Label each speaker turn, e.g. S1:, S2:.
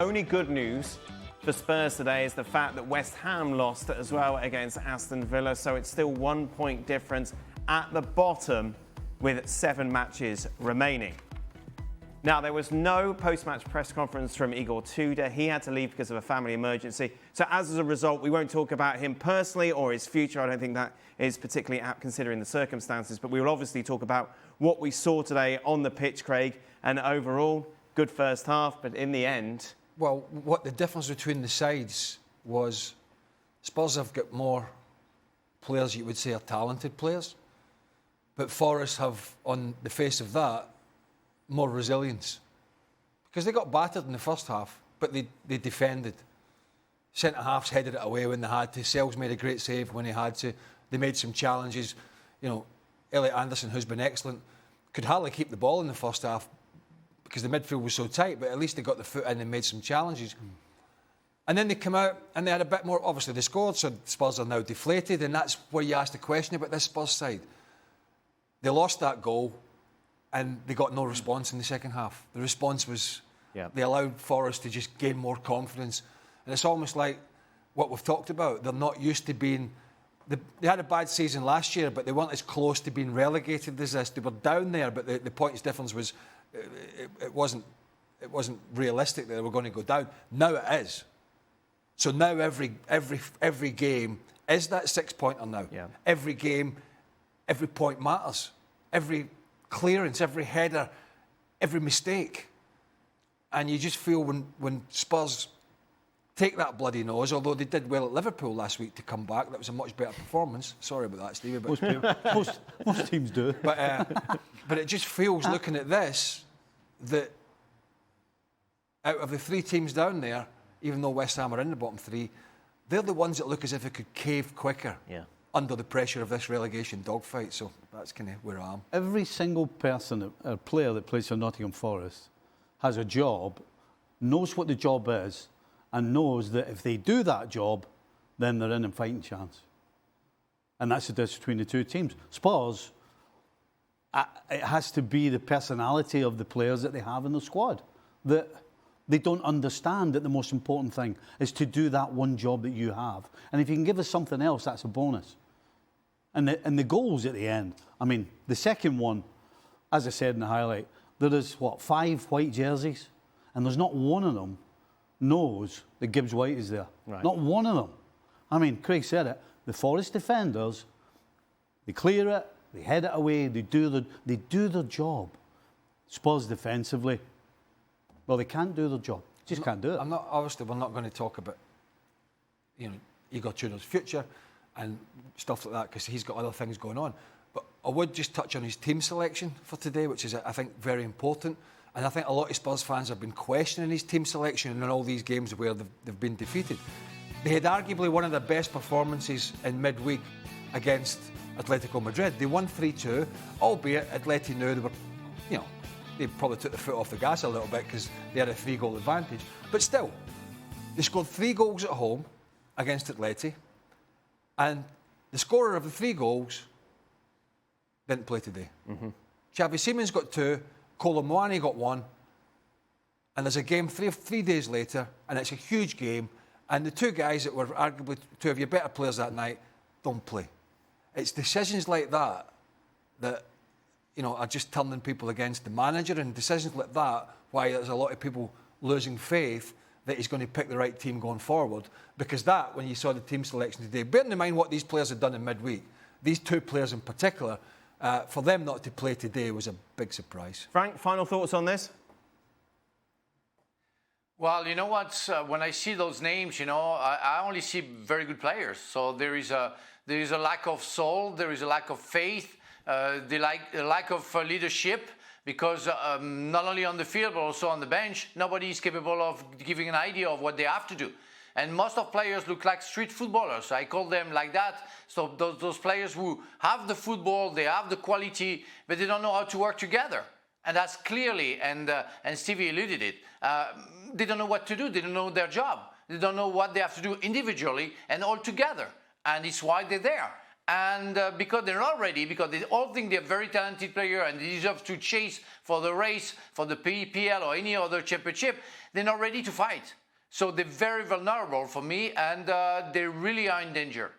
S1: Only good news for Spurs today is the fact that West Ham lost as well against Aston Villa, so it's still 1 point difference at the bottom with 7 matches remaining. Now, there was no post-match press conference from Igor Tudor. He had to leave because of a family emergency. So as a result, we won't talk about him personally or his future. I don't think that is particularly apt considering the circumstances. But we will obviously talk about what we saw today on the pitch, Craig. And overall, good first half, but in the end...
S2: Well, what the difference between the sides was Spurs have got more players you would say are talented players. But Forest have, on the face of that, more resilience, because they got battered in the first half, but they defended. Centre-halves headed it away when they had to. Sells made a great save when he had to. They made some challenges. You know, Elliot Anderson, who's been excellent, could hardly keep the ball in the first half because the midfield was so tight, but at least they got the foot in and made some challenges. And then they come out and they had a bit more. Obviously, they scored, so Spurs are now deflated, and that's where you ask the question about this Spurs side. They lost that goal, and they got no response in the second half. The response was they allowed Forest to just gain more confidence. And it's almost like what we've talked about. They're not used to being... They had a bad season last year, but they weren't as close to being relegated as this. They were down there, but the points difference was... It wasn't realistic that they were going to go down. Now it is. So now every game is that 6-pointer now. Yeah. Every game, every point matters. Every clearance, every header, every mistake. And you just feel when Spurs take that bloody nose, although they did well at Liverpool last week to come back, that was a much better performance. Sorry about that, Stevie. But
S3: most teams do.
S2: But it just feels, looking at this, that out of the 3 teams down there, even though West Ham are in the bottom 3, they're the ones that look as if it could cave quicker. Yeah. Under the pressure of this relegation dogfight, so that's kind of where I am.
S3: Every single person, a player that plays for Nottingham Forest, has a job, knows what the job is, and knows that if they do that job, then they're in a fighting chance. And that's the difference between the 2 teams. Spurs, it has to be the personality of the players that they have in the squad. That they don't understand that the most important thing is to do that one job that you have. And if you can give us something else, that's a bonus. And the goals at the end, I mean, the second one, as I said in the highlight, there is, 5 white jerseys? And there's not one of them knows that Gibbs White is there. Right. Not one of them. I mean, Craig said it, the Forest defenders, they clear it, they head it away, they do their job. Spurs defensively, well, they can't do their job. Just can't do it.
S2: Obviously, we're not going to talk about, Igor Tudor's future and stuff like that because he's got other things going on. But I would just touch on his team selection for today, which is, I think, very important. And I think a lot of Spurs fans have been questioning his team selection in all these games where they've been defeated. They had arguably one of the best performances in midweek against Atletico Madrid. They won 3-2, albeit Atleti knew they were, they probably took the foot off the gas a little bit because they had a 3-goal advantage. But still, they scored 3 goals at home against Atleti, and the scorer of the 3 goals didn't play today. Mm-hmm. Xavi Simons got 2, Kolo Muani got 1, and there's a game 3 days later, and it's a huge game, and the 2 guys that were arguably 2 of your better players that night don't play. It's decisions like that are just turning people against the manager, and decisions like that why there's a lot of people losing faith that he's going to pick the right team going forward. Because that, when you saw the team selection today, bearing in mind what these players had done in midweek, these 2 players in particular, for them not to play today was a big surprise.
S1: Frank, final thoughts on this?
S4: Well, you know what? When I see those names, I only see very good players. So there is a lack of soul, there is a lack of faith, the lack of leadership, because not only on the field but also on the bench, nobody is capable of giving an idea of what they have to do. And most of players look like street footballers. I call them like that. So those players who have the football, they have the quality, but they don't know how to work together. And that's clearly, and Stevie alluded it, they don't know what to do. They don't know their job. They don't know what they have to do individually and all together. And it's why they're there. And because they're not ready, because they all think they're very talented player and they deserve to chase for the race, for the PPL or any other championship, they're not ready to fight. So they're very vulnerable for me, and they really are in danger.